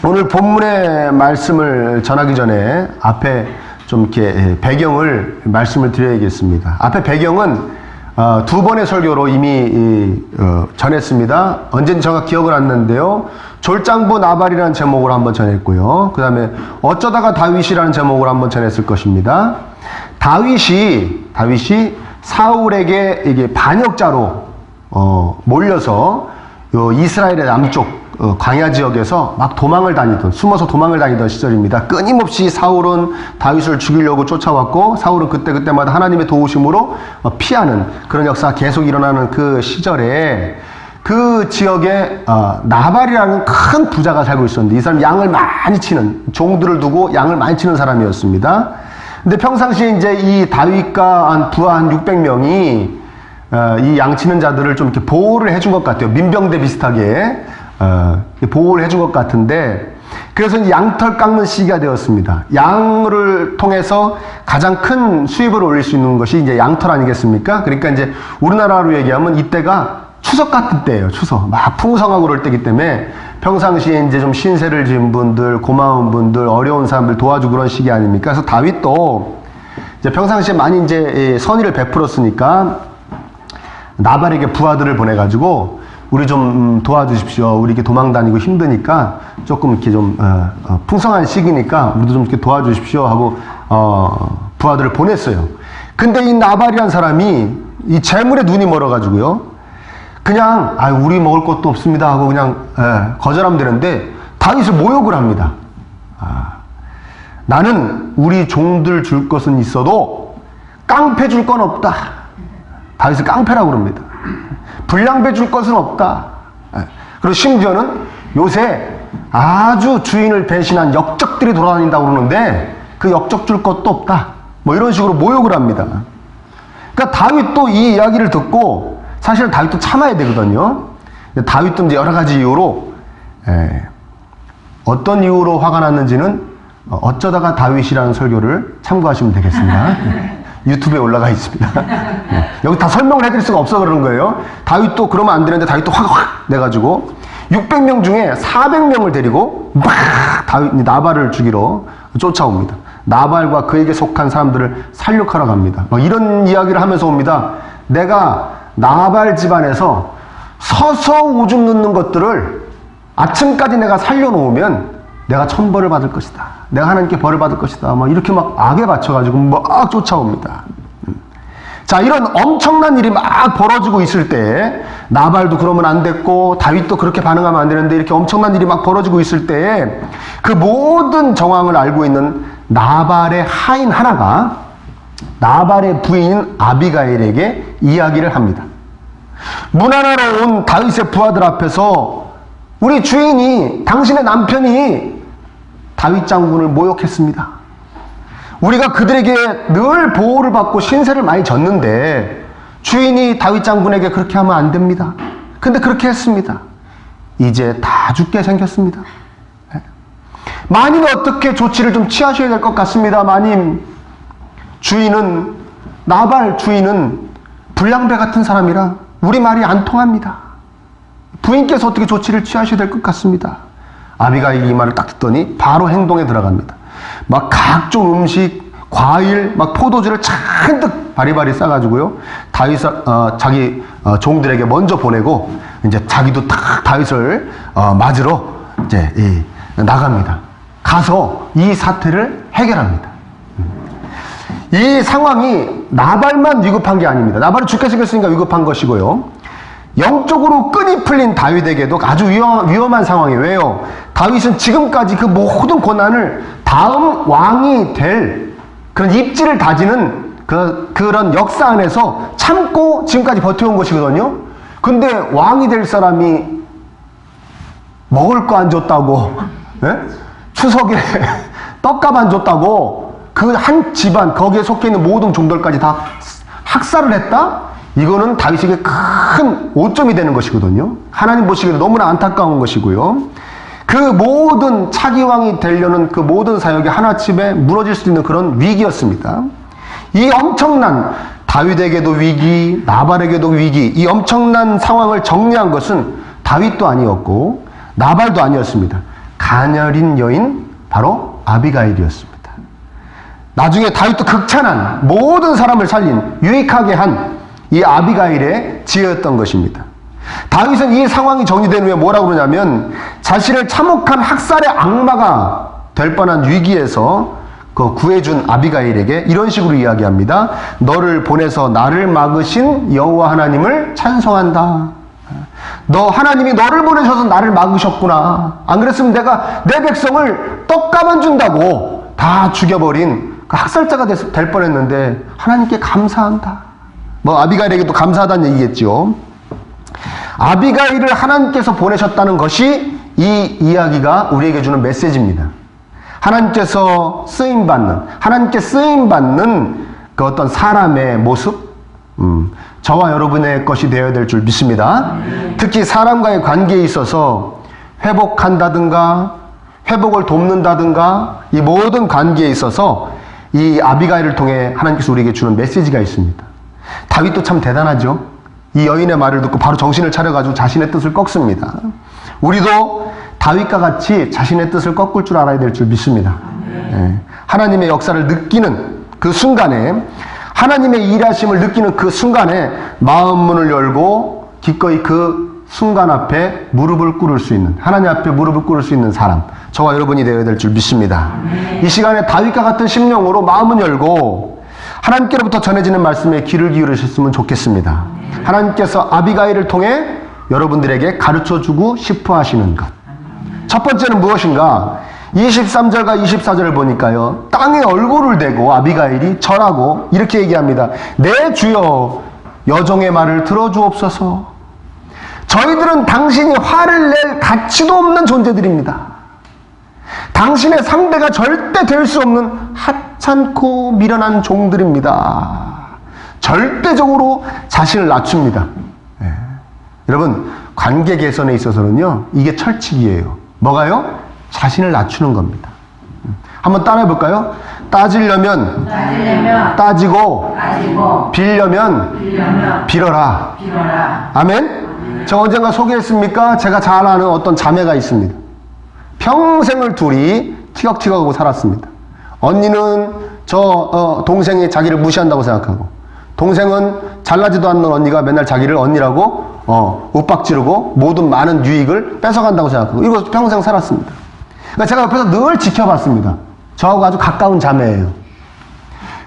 오늘 본문의 말씀을 전하기 전에 앞에 좀 이렇게 배경을 말씀을 드려야겠습니다. 앞에 배경은 두 번의 설교로 이미 전했습니다. 언젠지 정확히 기억은 안 나는데요. 졸장부 나발이라는 제목으로 한번 전했고요. 그 다음에 어쩌다가 다윗이라는 제목으로 한번 전했을 것입니다. 다윗이 사울에게 이게 반역자로 몰려서 이스라엘의 남쪽 광야 지역에서 막 숨어서 도망을 다니던 시절입니다. 끊임없이 사울은 다윗을 죽이려고 쫓아왔고, 사울은 그때마다 하나님의 도우심으로 피하는 그런 역사가 계속 일어나는 그 시절에 그 지역에 나발이라는 큰 부자가 살고 있었는데, 이 사람 양을 많이 치는, 종들을 두고 양을 많이 치는 사람이었습니다. 근데 평상시에 이제 이 다윗과 부하 한 600명이 이 양치는 자들을 좀 이렇게 보호를 해준 것 같아요. 민병대 비슷하게 보호를 해준 것 같은데, 그래서 이제 양털 깎는 시기가 되었습니다. 양을 통해서 가장 큰 수입을 올릴 수 있는 것이 이제 양털 아니겠습니까? 그러니까 이제 우리나라로 얘기하면 이때가 추석 같은 때예요. 추석 막 풍성하고 그럴 때이기 때문에 평상시에 이제 좀 신세를 지은 분들, 고마운 분들, 어려운 사람들 도와주고 그런 시기 아닙니까? 그래서 다윗도 이제 평상시에 많이 이제 선의를 베풀었으니까 나발에게 부하들을 보내가지고 우리 좀 도와주십시오. 우리 이렇게 도망 다니고 힘드니까 조금 이렇게 좀 풍성한 시기니까 우리도 좀 이렇게 도와주십시오 하고 부하들을 보냈어요. 근데 이 나발이란 사람이 이 재물에 눈이 멀어가지고요. 그냥 우리 먹을 것도 없습니다 하고 그냥 거절하면 되는데 다윗을 모욕을 합니다. 나는 우리 종들 줄 것은 있어도 깡패 줄 건 없다. 다윗을 깡패라고 그럽니다. 불량배 줄 것은 없다. 그리고 심지어는 요새 아주 주인을 배신한 역적들이 돌아다닌다고 그러는데 그 역적 줄 것도 없다. 뭐 이런 식으로 모욕을 합니다. 그러니까 다윗도 이 이야기를 듣고, 사실은 다윗도 참아야 되거든요. 다윗도 이제 여러 가지 이유로, 어떤 이유로 화가 났는지는 어쩌다가 다윗이라는 설교를 참고하시면 되겠습니다. 유튜브에 올라가 있습니다. 여기 다 설명을 해드릴 수가 없어 그러는 거예요. 다윗도 그러면 안 되는데 다윗도 확 내가지고 600명 중에 400명을 데리고 막 나발을 죽이러 쫓아옵니다. 나발과 그에게 속한 사람들을 살육하러 갑니다. 막 이런 이야기를 하면서 옵니다. 내가 나발 집안에서 서서 오줌 넣는 것들을 아침까지 내가 살려놓으면 내가 천벌을 받을 것이다. 내가 하나님께 벌을 받을 것이다. 막 이렇게 막 악에 받쳐가지고 막 쫓아옵니다. 자, 이런 엄청난 일이 막 벌어지고 있을 때, 나발도 그러면 안 됐고 다윗도 그렇게 반응하면 안 되는데, 이렇게 엄청난 일이 막 벌어지고 있을 때 그 모든 정황을 알고 있는 나발의 하인 하나가 나발의 부인인 아비가일에게 이야기를 합니다. 문 안으로 온 다윗의 부하들 앞에서 우리 주인이, 당신의 남편이 다윗 장군을 모욕했습니다. 우리가 그들에게 늘 보호를 받고 신세를 많이 졌는데 주인이 다윗 장군에게 그렇게 하면 안 됩니다. 근데 그렇게 했습니다. 이제 다 죽게 생겼습니다. 마님 어떻게 조치를 좀 취하셔야 될 것 같습니다. 마님, 나발 주인은 불량배 같은 사람이라 우리 말이 안 통합니다. 부인께서 어떻게 조치를 취하셔야 될 것 같습니다. 아비가일이 이 말을 딱 듣더니 바로 행동에 들어갑니다. 막 각종 음식, 과일, 막 포도주를 잔뜩 바리바리 싸가지고요. 자기 종들에게 먼저 보내고 이제 자기도 딱 다윗을 맞으러 이제 나갑니다. 가서 이 사태를 해결합니다. 이 상황이 나발만 위급한 게 아닙니다. 나발이 죽게 생겼으니까 위급한 것이고요. 영적으로 끈이 풀린 다윗에게도 아주 위험한 상황이에요. 왜요? 다윗은 지금까지 그 모든 고난을 다음 왕이 될 그런 입지를 다지는 그런 역사 안에서 참고 지금까지 버텨온 것이거든요. 근데 왕이 될 사람이 먹을 거 안 줬다고, 추석에 떡값 안 줬다고 그 한 집안, 거기에 속해 있는 모든 종들까지 다 학살을 했다? 이거는 다윗에게 큰 오점이 되는 것이거든요. 하나님 보시기에도 너무나 안타까운 것이고요. 그 모든 차기왕이 되려는 그 모든 사역이 하나쯤에 무너질 수 있는 그런 위기였습니다. 이 엄청난, 다윗에게도 위기, 나발에게도 위기, 이 엄청난 상황을 정리한 것은 다윗도 아니었고 나발도 아니었습니다. 가녀린 여인 바로 아비가일이었습니다. 나중에 다윗도 극찬한 모든 사람을 살린 유익하게 한 이 아비가일의 지혜였던 것입니다. 다윗은 이 상황이 정리된 후에 뭐라고 그러냐면 자신을 참혹한 학살의 악마가 될 뻔한 위기에서 그 구해준 아비가일에게 이런 식으로 이야기합니다. 너를 보내서 나를 막으신 여호와 하나님을 찬송한다. 너 하나님이 너를 보내셔서 나를 막으셨구나. 안 그랬으면 내가 내 백성을 떡가만 준다고 다 죽여버린 그 학살자가 될 뻔했는데 하나님께 감사한다. 뭐 아비가일에게도 감사하다는 얘기겠죠. 아비가일을 하나님께서 보내셨다는 것이 이 이야기가 우리에게 주는 메시지입니다. 하나님께서 하나님께 쓰임받는 그 어떤 사람의 모습, 저와 여러분의 것이 되어야 될 줄 믿습니다. 특히 사람과의 관계에 있어서 회복한다든가, 회복을 돕는다든가, 이 모든 관계에 있어서 이 아비가일을 통해 하나님께서 우리에게 주는 메시지가 있습니다. 다윗도 참 대단하죠. 이 여인의 말을 듣고 바로 정신을 차려가지고 자신의 뜻을 꺾습니다. 우리도 다윗과 같이 자신의 뜻을 꺾을 줄 알아야 될 줄 믿습니다. 하나님의 역사를 느끼는 그 순간에, 하나님의 일하심을 느끼는 그 순간에 마음문을 열고 기꺼이 그 순간 앞에 무릎을 꿇을 수 있는, 하나님 앞에 무릎을 꿇을 수 있는 사람, 저와 여러분이 되어야 될 줄 믿습니다. 이 시간에 다윗과 같은 심령으로 마음을 열고 하나님께로부터 전해지는 말씀에 귀를 기울이셨으면 좋겠습니다. 하나님께서 아비가일을 통해 여러분들에게 가르쳐주고 싶어 하시는 것. 첫 번째는 무엇인가? 23절과 24절을 보니까요, 땅에 얼굴을 대고 아비가일이 절하고 이렇게 얘기합니다. 내 주여, 여종의 말을 들어주옵소서. 저희들은 당신이 화를 낼 가치도 없는 존재들입니다. 당신의 상대가 절대 될 수 없는 하찮고 미련한 종들입니다. 절대적으로 자신을 낮춥니다. 여러분, 관계 개선에 있어서는요, 이게 철칙이에요. 뭐가요? 자신을 낮추는 겁니다. 한번 따라해 볼까요? 따지려면 따지고 빌려면 빌어라. 아멘? 저 언젠가 소개했습니까? 제가 잘 아는 어떤 자매가 있습니다. 평생을 둘이 티격태격하고 살았습니다. 언니는 동생이 자기를 무시한다고 생각하고, 동생은 잘나지도 않는 언니가 맨날 자기를 언니라고 윽박지르고 모든 많은 유익을 뺏어간다고 생각하고, 이거 평생 살았습니다. 그러니까 제가 옆에서 늘 지켜봤습니다. 저하고 아주 가까운 자매예요.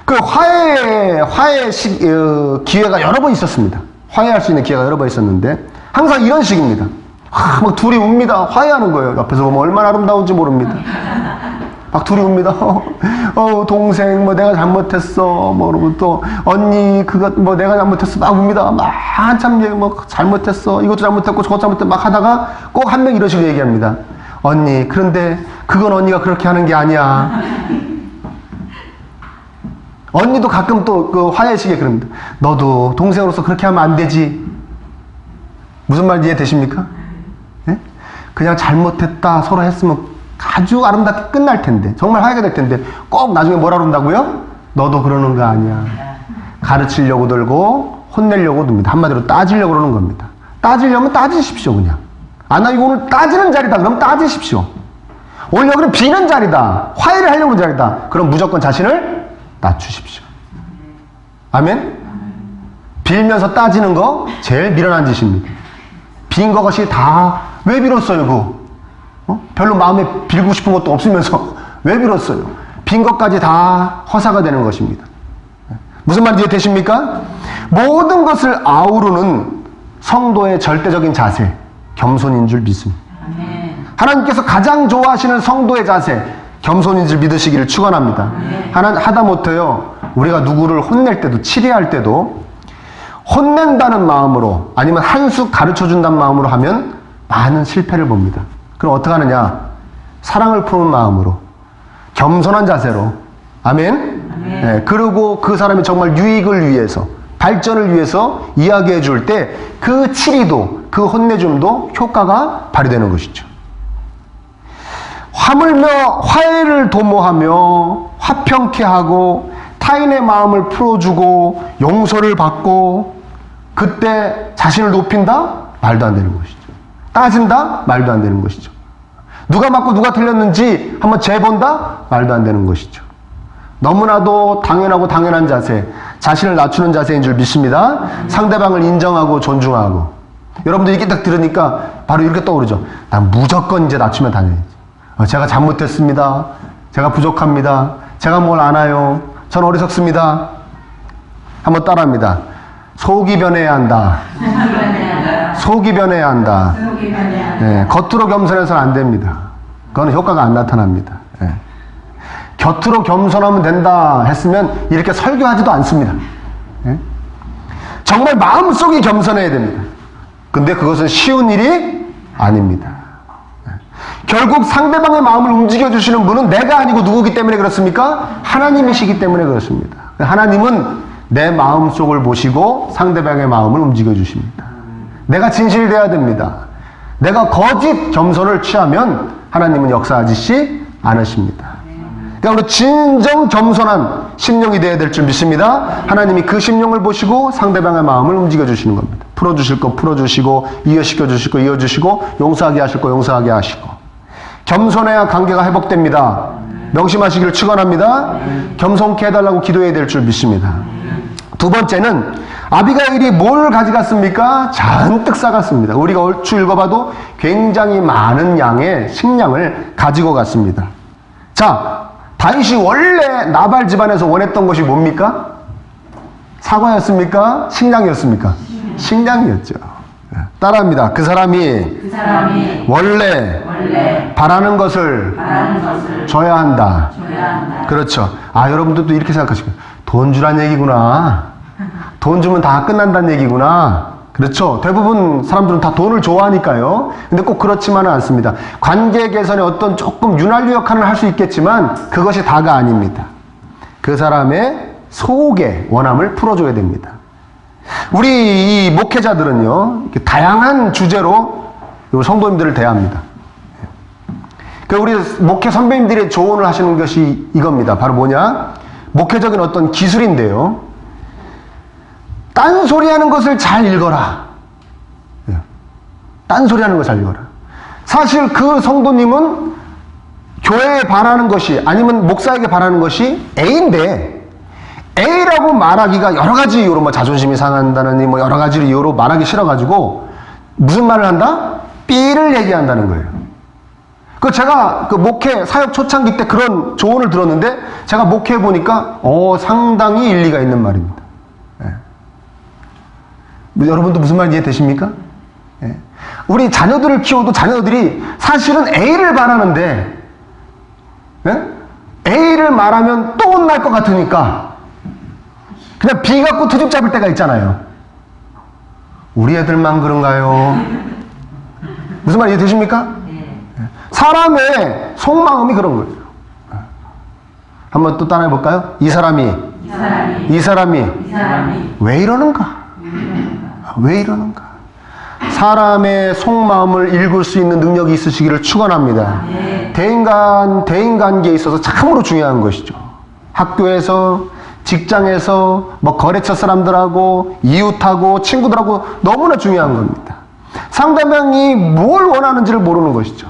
그 화해 기회가 여러 번 있었습니다. 화해할 수 있는 기회가 여러 번 있었는데 항상 이런 식입니다. 막 둘이 웁니다. 화해하는 거예요. 옆에서 보면 얼마나 아름다운지 모릅니다. 막 둘이 웁니다. 동생, 뭐 내가 잘못했어. 뭐 그러고 또 언니, 그것 뭐 내가 잘못했어. 막 웁니다. 막 한참 뭐 잘못했어. 이것도 잘못했고 저것도 잘못했고 막 하다가 꼭 한 명 이런 식으로 얘기합니다. 언니, 그런데 그건 언니가 그렇게 하는 게 아니야. 언니도 가끔 또 그 화해식에 그럽니다. 너도 동생으로서 그렇게 하면 안 되지. 무슨 말인지 이해되십니까? 네? 그냥 잘못했다 서로 했으면 아주 아름답게 끝날 텐데, 정말 화해가 될 텐데 꼭 나중에 뭐라 그런다고요? 너도 그러는 거 아니야. 가르치려고 들고 혼내려고 듭니다. 한마디로 따지려고 그러는 겁니다. 따지려면 따지십시오. 그냥 나 이거 오늘 따지는 자리다 그럼 따지십시오. 오늘 여기는 비는 자리다, 화해를 하려고 하는 자리다, 그럼 무조건 자신을 낮추십시오. 아멘? 빌면서 따지는 거 제일 미련한 짓입니다. 빈 것이 다 왜 빌었어요? 그거 별로 마음에 빌고 싶은 것도 없으면서 왜 빌었어요? 빈 것까지 다 허사가 되는 것입니다. 무슨 말인지 이해되십니까? 모든 것을 아우르는 성도의 절대적인 자세, 겸손인 줄 믿습니다. 하나님께서 가장 좋아하시는 성도의 자세, 겸손인 줄 믿으시기를 축원합니다. 하다못해요, 우리가 누구를 혼낼 때도, 치리할 때도 혼낸다는 마음으로 아니면 한 수 가르쳐준다는 마음으로 하면 많은 실패를 봅니다. 그럼 어떻게 하느냐? 사랑을 품은 마음으로, 겸손한 자세로, 아멘? 네, 그리고 그 사람이 정말 유익을 위해서, 발전을 위해서 이야기해 줄 때 그 치리도, 그 혼내줌도 효과가 발휘되는 것이죠. 하물며 화해를 도모하며 화평케 하고 타인의 마음을 풀어주고 용서를 받고, 그때 자신을 높인다? 말도 안 되는 것이죠. 따진다? 말도 안 되는 것이죠. 누가 맞고 누가 틀렸는지 한번 재본다? 말도 안 되는 것이죠. 너무나도 당연하고 당연한 자세, 자신을 낮추는 자세인 줄 믿습니다. 상대방을 인정하고 존중하고. 여러분들 이렇게 딱 들으니까 바로 이렇게 떠오르죠. 난 무조건 이제 낮추면 다녀야지. 제가 잘못했습니다. 제가 부족합니다. 제가 뭘 아나요? 전 어리석습니다. 한번 따라합니다. 속이 변해야 한다. 속이 변해야 한다. 네, 겉으로 겸손해서는 안 됩니다. 그건 효과가 안 나타납니다. 네. 겉으로 겸손하면 된다 했으면 이렇게 설교하지도 않습니다. 네? 정말 마음속이 겸손해야 됩니다. 근데 그것은 쉬운 일이 아닙니다. 네. 결국 상대방의 마음을 움직여주시는 분은 내가 아니고 누구기 때문에 그렇습니까? 하나님이시기 때문에 그렇습니다. 하나님은 내 마음속을 보시고 상대방의 마음을 움직여주십니다. 내가 진실돼야 됩니다. 내가 거짓 겸손을 취하면 하나님은 역사하시지 않으십니다. 그러니까 우리 진정 겸손한 심령이 되어야 될 줄 믿습니다. 하나님이 그 심령을 보시고 상대방의 마음을 움직여주시는 겁니다. 풀어주실 거 풀어주시고, 이어시켜 주실 거 이어주시고, 용서하게 하실 거 용서하게 하시고. 겸손해야 관계가 회복됩니다. 명심하시기를 축원합니다. 겸손케 해달라고 기도해야 될 줄 믿습니다. 두 번째는 아비가일이 뭘 가져갔습니까? 잔뜩 싸갔습니다. 우리가 얼추 읽어봐도 굉장히 많은 양의 식량을 가지고 갔습니다. 자, 다윗이 원래 나발 집안에서 원했던 것이 뭡니까? 사과였습니까? 식량이었습니까? 식량이었죠. 따라합니다. 그 사람이 원래 바라는 것을 줘야 한다. 그렇죠. 아, 여러분들도 이렇게 생각하시고, 돈 주란 얘기구나. 돈 주면 다 끝난다는 얘기구나. 그렇죠. 대부분 사람들은 다 돈을 좋아하니까요. 근데 꼭 그렇지만은 않습니다. 관계 개선에 어떤 조금 윤활유 역할을 할 수 있겠지만 그것이 다가 아닙니다. 그 사람의 속의 원함을 풀어줘야 됩니다. 우리 이 목회자들은요, 이렇게 다양한 주제로 성도님들을 대합니다. 우리 목회 선배님들의 조언을 하시는 것이 이겁니다. 바로 뭐냐? 목회적인 어떤 기술인데요. 딴소리 하는 것을 잘 읽어라. 딴소리 하는 거 잘 읽어라. 사실 그 성도님은 교회에 바라는 것이, 아니면 목사에게 바라는 것이 A인데, A라고 말하기가 여러 가지 이유로, 뭐 자존심이 상한다느니 뭐 여러 가지 이유로 말하기 싫어가지고 무슨 말을 한다? B를 얘기한다는 거예요. 제가 그 목회 사역 초창기 때 그런 조언을 들었는데, 제가 목회해 보니까 상당히 일리가 있는 말입니다. 여러분도 무슨 말인지 이해되십니까? 우리 자녀들을 키워도 자녀들이 사실은 A를 바라는데, A를 말하면 또 혼날 것 같으니까 그냥 B 갖고 트집 잡을 때가 있잖아요. 우리 애들만 그런가요? 무슨 말인지 이해되십니까? 사람의 속마음이 그런 거예요. 한번 또 따라해 볼까요? 이 사람이 왜 이러는가? 왜 이러는가? 사람의 속마음을 읽을 수 있는 능력이 있으시기를 축원합니다. 대인관계에 있어서 참으로 중요한 것이죠. 학교에서, 직장에서, 뭐 거래처 사람들하고, 이웃하고, 친구들하고 너무나 중요한 겁니다. 상대방이 뭘 원하는지를 모르는 것이죠.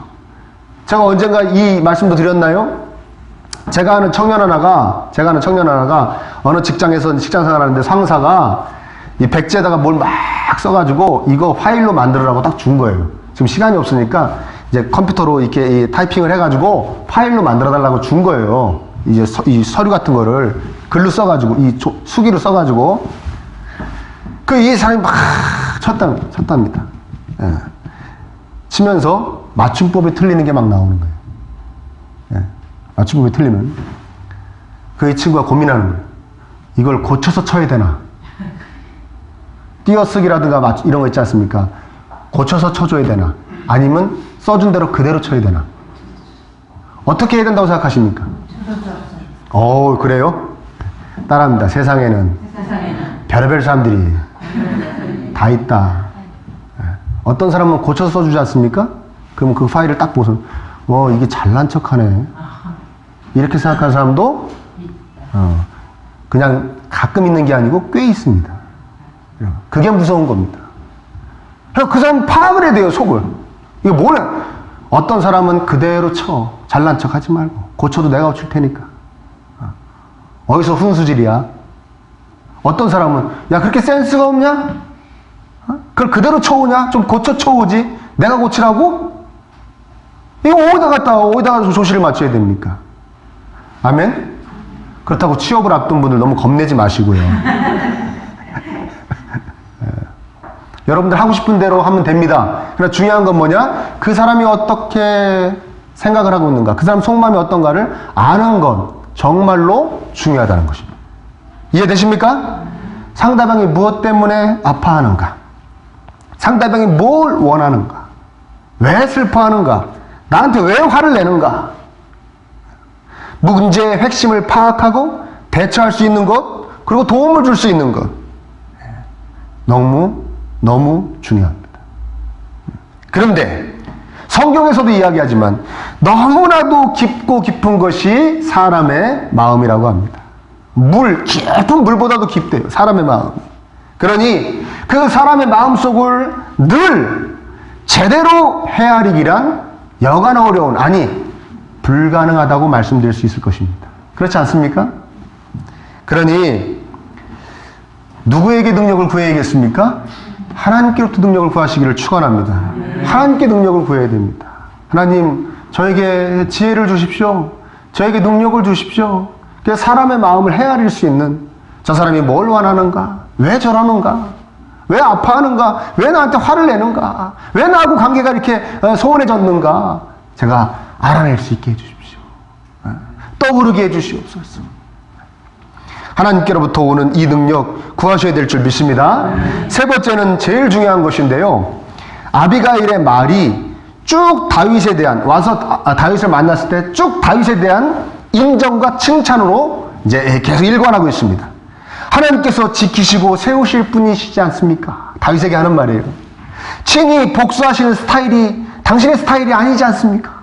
제가 언젠가 이 말씀도 드렸나요? 제가 아는 청년 하나가 어느 직장에서 직장 생활하는데 상사가 이 백지에다가 뭘 막 써가지고 이거 파일로 만들으라고 딱 준 거예요. 지금 시간이 없으니까 이제 컴퓨터로 이렇게 타이핑을 해가지고 파일로 만들어달라고 준 거예요. 이제 이 서류 같은 거를 글로 써가지고, 이 수기로 써가지고. 이 사람이 막 쳤답니다. 예. 치면서 맞춤법이 틀리는 게 막 나오는 거예요. 예. 맞춤법이 틀리면. 이 친구가 고민하는 거예요. 이걸 고쳐서 쳐야 되나? 띄어쓰기라든가 이런 거 있지 않습니까? 고쳐서 쳐줘야 되나? 아니면 써준 대로 그대로 쳐야 되나? 어떻게 해야 된다고 생각하십니까? 그래요? 따라합니다. 세상에는 별의별 사람들이 다 있다. 어떤 사람은 고쳐서 써주지 않습니까? 그럼 그 파일을 딱 보서 이게 잘난 척하네. 이렇게 생각하는 사람도 그냥 가끔 있는 게 아니고 꽤 있습니다. 그게 무서운 겁니다. 그 사람 파악을 해야 돼요, 속을. 이게 뭐냐? 어떤 사람은 그대로 쳐. 잘난 척 하지 말고. 고쳐도 내가 고칠 테니까. 어디서 훈수질이야? 어떤 사람은 야 그렇게 센스가 없냐? 그걸 그대로 쳐오냐? 좀 고쳐 쳐오지? 내가 고치라고? 이거 어디다가 조시를 맞춰야 됩니까? 아멘? 그렇다고 취업을 앞둔 분들 너무 겁내지 마시고요. 여러분들 하고 싶은 대로 하면 됩니다. 그러나 중요한 건 뭐냐? 그 사람이 어떻게 생각을 하고 있는가, 그 사람 속마음이 어떤가를 아는 건 정말로 중요하다는 것입니다. 이해되십니까? 상대방이 무엇 때문에 아파하는가, 상대방이 뭘 원하는가, 왜 슬퍼하는가, 나한테 왜 화를 내는가, 문제의 핵심을 파악하고 대처할 수 있는 것, 그리고 도움을 줄 수 있는 것, 너무 중요합니다. 그런데 성경에서도 이야기하지만 너무나도 깊고 깊은 것이 사람의 마음이라고 합니다. 깊은 물보다도 깊대요, 사람의 마음. 그러니 그 사람의 마음속을 늘 제대로 헤아리기란 여간 어려운, 아니 불가능하다고 말씀드릴 수 있을 것입니다. 그렇지 않습니까? 그러니 누구에게 능력을 구해야겠습니까? 하나님께로부터 능력을 구하시기를 축원합니다. 하나님께 능력을 구해야 됩니다. 하나님, 저에게 지혜를 주십시오. 저에게 능력을 주십시오. 그래서 사람의 마음을 헤아릴 수 있는, 저 사람이 뭘 원하는가, 왜 저러는가, 왜 아파하는가, 왜 나한테 화를 내는가, 왜 나하고 관계가 이렇게 소원해졌는가, 제가 알아낼 수 있게 해주십시오. 떠오르게 해주시옵소서. 하나님께로부터 오는 이 능력 구하셔야 될 줄 믿습니다. 세 번째는 제일 중요한 것인데요. 아비가일의 말이 쭉 다윗에 대한, 와서 다윗을 만났을 때 쭉 다윗에 대한 인정과 칭찬으로 이제 계속 일관하고 있습니다. 하나님께서 지키시고 세우실 분이시지 않습니까? 다윗에게 하는 말이에요. 친히 복수하시는 스타일이 당신의 스타일이 아니지 않습니까?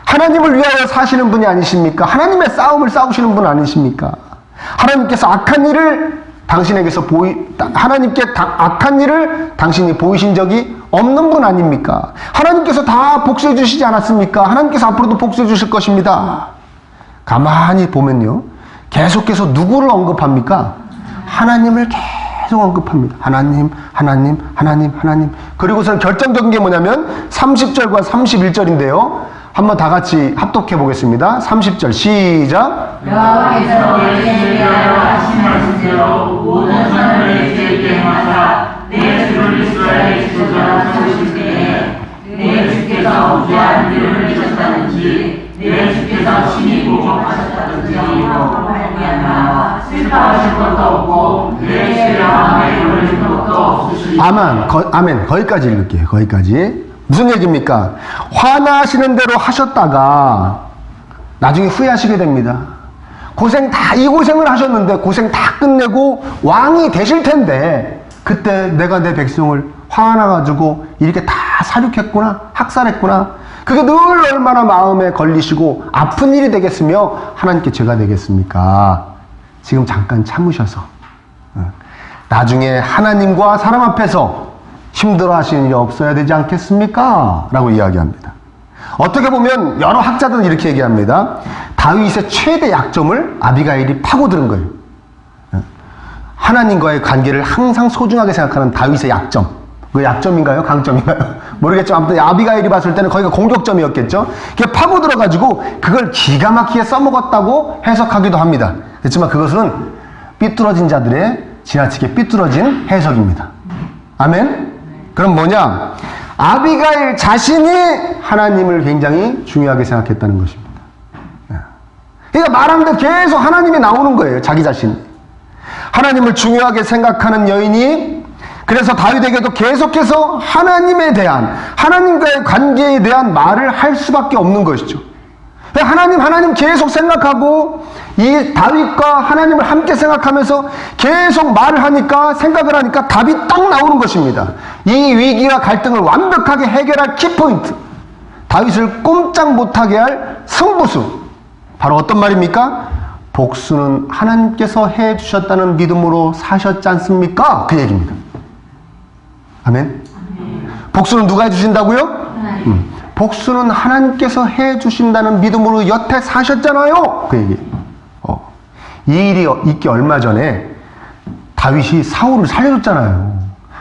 하나님을 위하여 사시는 분이 아니십니까? 하나님의 싸움을 싸우시는 분 아니십니까? 하나님께서 악한 일을 당신에게서 하나님께 악한 일을 당신이 보이신 적이 없는 분 아닙니까? 하나님께서 다 복수해 주시지 않았습니까? 하나님께서 앞으로도 복수해 주실 것입니다. 가만히 보면요, 계속해서 누구를 언급합니까? 하나님을 계속 언급합니다. 하나님. 그리고선 결정적인 게 뭐냐면 30절과 31절인데요. 한번 다 같이 합독해 보겠습니다. 30절 시작. 여호와께서 내게 위하여 하신 말씀대로 모든 선을 내게 행하사 내 주를 이스라엘 지도자로 세우실 때에 내 주께서 무죄한 일을 미쳤다든지 내 주께서 친히 보복하셨다든지 이로 말미암아 슬퍼하실 것도 없고 내 죄를 마음에 걸릴 것도 없으시니. 아멘. 거기까지 읽을게요. 거기까지. 무슨 얘기입니까? 화나시는 대로 하셨다가 나중에 후회하시게 됩니다. 이 고생을 하셨는데 고생 다 끝내고 왕이 되실 텐데 그때 내가 내 백성을 화나가지고 이렇게 다 사륙했구나, 학살했구나. 그게 늘 얼마나 마음에 걸리시고 아픈 일이 되겠으며 하나님께 죄가 되겠습니까? 지금 잠깐 참으셔서 나중에 하나님과 사람 앞에서 힘들어 하시는 일이 없어야 되지 않겠습니까? 라고 이야기합니다. 어떻게 보면 여러 학자들은 이렇게 얘기합니다. 다윗의 최대 약점을 아비가일이 파고드는 거예요. 하나님과의 관계를 항상 소중하게 생각하는 다윗의 약점. 그 약점인가요? 강점인가요? 모르겠죠. 아무튼 아비가일이 봤을 때는 거기가 공격점이었겠죠. 그게 파고들어가지고 그걸 기가 막히게 써먹었다고 해석하기도 합니다. 그렇지만 그것은 삐뚤어진 자들의 지나치게 삐뚤어진 해석입니다. 아멘? 그럼 뭐냐? 아비가일 자신이 하나님을 굉장히 중요하게 생각했다는 것입니다. 그러니까 말하는데 계속 하나님이 나오는 거예요. 자기 자신. 하나님을 중요하게 생각하는 여인이 그래서 다윗에게도 계속해서 하나님과의 관계에 대한 말을 할 수밖에 없는 것이죠. 하나님 계속 생각하고 이 다윗과 하나님을 함께 생각하면서 계속 말을 하니까, 생각을 하니까 답이 딱 나오는 것입니다. 이 위기와 갈등을 완벽하게 해결할 키포인트, 다윗을 꼼짝 못하게 할 승부수, 바로 어떤 말입니까? 복수는 하나님께서 해주셨다는 믿음으로 사셨지 않습니까? 그 얘기입니다. 아멘? 복수는 누가 해주신다고요? 복수는 하나님께서 해주신다는 믿음으로 여태 사셨잖아요. 그 얘기. 이 일이 있기 얼마 전에 다윗이 사울을 살려줬잖아요.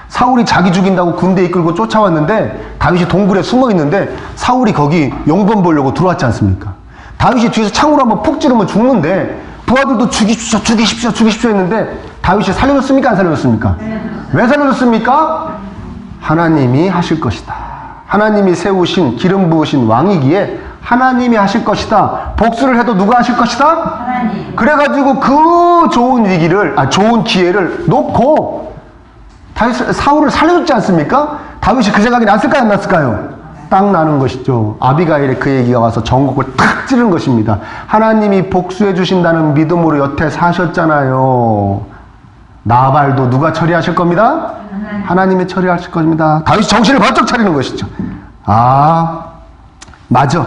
사울이 자기 죽인다고 군대 이끌고 쫓아왔는데 다윗이 동굴에 숨어 있는데 사울이 거기 용범 보려고 들어왔지 않습니까? 다윗이 뒤에서 창으로 한번 푹 찌르면 죽는데 부하들도 죽이십시오 했는데 다윗이 살려줬습니까? 안 살려줬습니까? 왜 살려줬습니까? 하나님이 하실 것이다. 하나님이 세우신 기름 부으신 왕이기에 하나님이 하실 것이다. 복수를 해도 누가 하실 것이다? 하나님. 그래가지고 그 좋은 좋은 기회를 놓고 사울을 살려줬지 않습니까? 다윗이 그 생각이 났을까요? 안 났을까요? 딱 나는 것이죠. 아비가일의 그 얘기가 와서 전곡을 탁 찌른 것입니다. 하나님이 복수해 주신다는 믿음으로 여태 사셨잖아요. 나발도 누가 처리하실 겁니다? 하나님이 처리하실 겁니다. 다윗이 정신을 번쩍 차리는 것이죠. 맞아.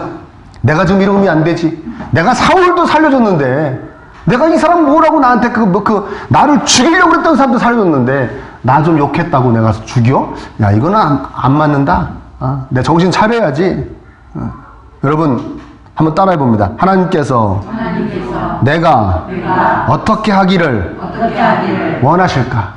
내가 지금 이러면 안 되지. 내가 사울도 살려줬는데, 내가 이 사람 뭐라고 나한테 나를 죽이려고 그랬던 사람도 살려줬는데, 나 좀 욕했다고 내가 죽여? 야, 이거는 안 맞는다. 내 정신 차려야지. 여러분, 한번 따라해 봅니다. 하나님께서 내가 어떻게 하기를 원하실까?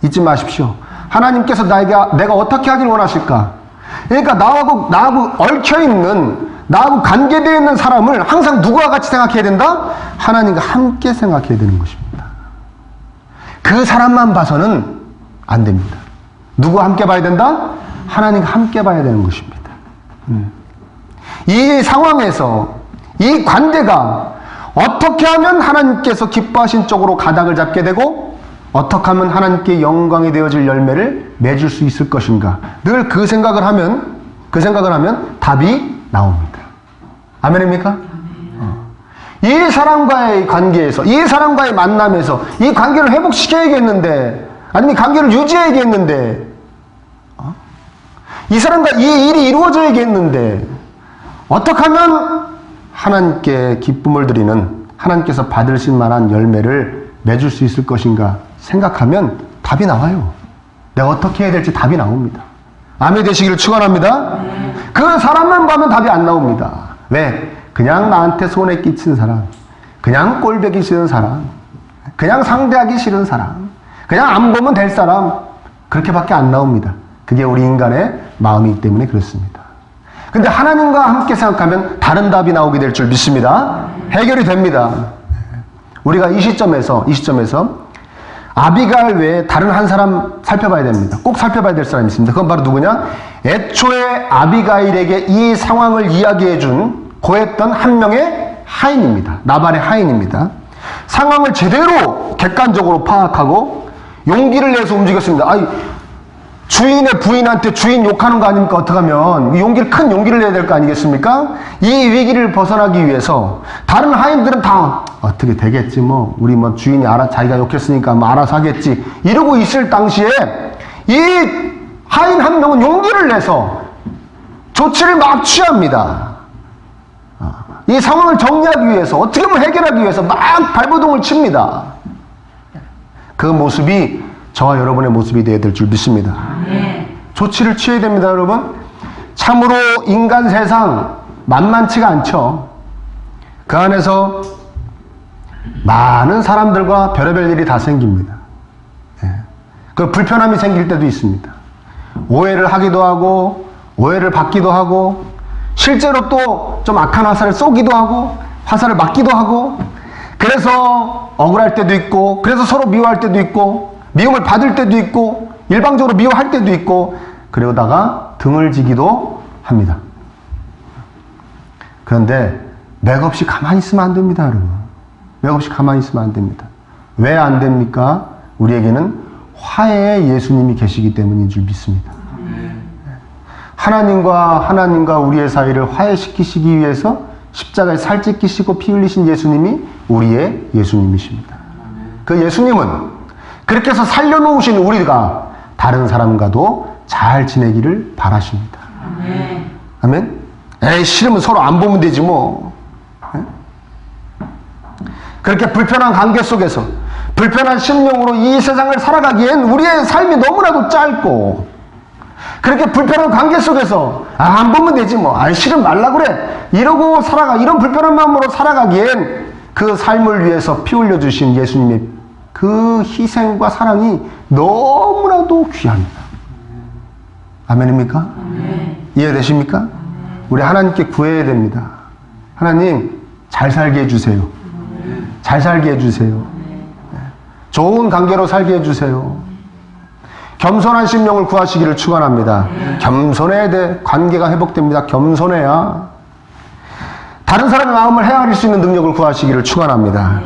잊지 마십시오. 하나님께서 내가 어떻게 하기를 원하실까? 그러니까 나하고 얽혀있는, 나하고 관계되어 있는 사람을 항상 누구와 같이 생각해야 된다? 하나님과 함께 생각해야 되는 것입니다. 그 사람만 봐서는 안 됩니다. 누구와 함께 봐야 된다? 하나님과 함께 봐야 되는 것입니다. 이 상황에서 이 관계가 어떻게 하면 하나님께서 기뻐하신 쪽으로 가닥을 잡게 되고 어떻게 하면 하나님께 영광이 되어질 열매를 맺을 수 있을 것인가? 늘 그 생각을 하면 답이 나옵니다. 아멘입니까? 이 사람과의 관계에서, 이 사람과의 만남에서 이 관계를 회복시켜야겠는데, 아니면 관계를 유지해야겠는데, 이 사람과 이 일이 이루어져야겠는데, 어떻게 하면 하나님께 기쁨을 드리는, 하나님께서 받으실 만한 열매를 맺을 수 있을 것인가 생각하면 답이 나와요. 내가 어떻게 해야 될지 답이 나옵니다. 아멘 되시기를 축원합니다. 그 사람만 보면 답이 안 나옵니다. 왜? 그냥 나한테 손에 끼친 사람, 그냥 꼴보기 싫은 사람, 그냥 상대하기 싫은 사람, 그냥 안 보면 될 사람, 그렇게밖에 안 나옵니다. 그게 우리 인간의 마음이기 때문에 그렇습니다. 근데 하나님과 함께 생각하면 다른 답이 나오게 될 줄 믿습니다. 해결이 됩니다. 우리가 이 시점에서 아비가일 외에 다른 한 사람 살펴봐야 됩니다. 꼭 살펴봐야 될 사람이 있습니다. 그건 바로 누구냐? 애초에 아비가일에게 이 상황을 이야기해준 고했던 한 명의 하인입니다. 나발의 하인입니다. 상황을 제대로 객관적으로 파악하고 용기를 내서 움직였습니다. 주인의 부인한테 주인 욕하는 거 아닙니까? 어떡하면 큰 용기를 내야 될 거 아니겠습니까? 이 위기를 벗어나기 위해서 다른 하인들은 다 어떻게 되겠지 뭐 우리 주인이 자기가 욕했으니까 알아서 하겠지 이러고 있을 당시에 이 하인 한 명은 용기를 내서 조치를 막 취합니다. 이 상황을 정리하기 위해서, 어떻게 보면 해결하기 위해서 막 발버둥을 칩니다. 그 모습이 저와 여러분의 모습이 되어야 될 줄 믿습니다. 조치를 취해야 됩니다, 여러분. 참으로 인간 세상 만만치가 않죠. 그 안에서 많은 사람들과 별의별 일이 다 생깁니다. 그 불편함이 생길 때도 있습니다. 오해를 하기도 하고, 오해를 받기도 하고, 실제로 또 좀 악한 화살을 쏘기도 하고 화살을 맞기도 하고 그래서 억울할 때도 있고 그래서 서로 미워할 때도 있고 미움을 받을 때도 있고 일방적으로 미워할 때도 있고 그러다가 등을 지기도 합니다. 그런데 맥없이 가만히 있으면 안 됩니다, 여러분. 맥없이 가만히 있으면 안 됩니다. 왜 안 됩니까? 우리에게는 화해의 예수님이 계시기 때문인 줄 믿습니다. 하나님과 우리의 사이를 화해시키시기 위해서 십자가에 살찌 끼시고 피 흘리신 예수님이 우리의 예수님이십니다. 그 예수님은 그렇게 해서 살려놓으신 우리가 다른 사람과도 잘 지내기를 바라십니다. 아멘? 싫으면 서로 안 보면 되지 뭐. 그렇게 불편한 관계 속에서 불편한 심령으로 이 세상을 살아가기엔 우리의 삶이 너무나도 짧고 그렇게 불편한 관계 속에서 안 보면 되지 뭐. 싫으면 말라 그래. 이러고 이런 불편한 마음으로 살아가기엔 그 삶을 위해서 피 흘려주신 예수님의 그 희생과 사랑이 너무나도 귀합니다. 아멘입니까? 이해되십니까? 우리 하나님께 구해야 됩니다. 하나님, 잘 살게 해주세요. 잘 살게 해주세요. 좋은 관계로 살게 해주세요. 겸손한 심령을 구하시기를 축원합니다. 겸손해야 돼. 관계가 회복됩니다. 겸손해야. 다른 사람의 마음을 헤아릴 수 있는 능력을 구하시기를 축원합니다.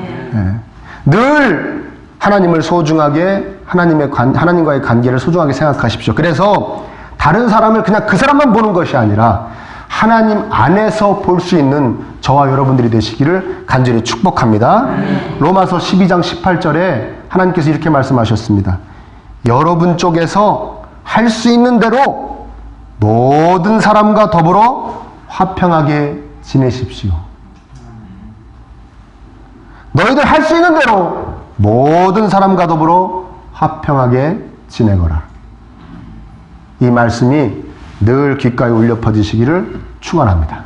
늘 하나님을 소중하게, 하나님과의 관계를 소중하게 생각하십시오. 그래서 다른 사람을 그냥 그 사람만 보는 것이 아니라 하나님 안에서 볼 수 있는 저와 여러분들이 되시기를 간절히 축복합니다. 로마서 12장 18절에 하나님께서 이렇게 말씀하셨습니다. 여러분 쪽에서 할 수 있는 대로 모든 사람과 더불어 화평하게 지내십시오. 너희들 할 수 있는 대로 모든 사람과 더불어 화평하게 지내거라. 이 말씀이 늘 귓가에 울려 퍼지시기를 축원합니다.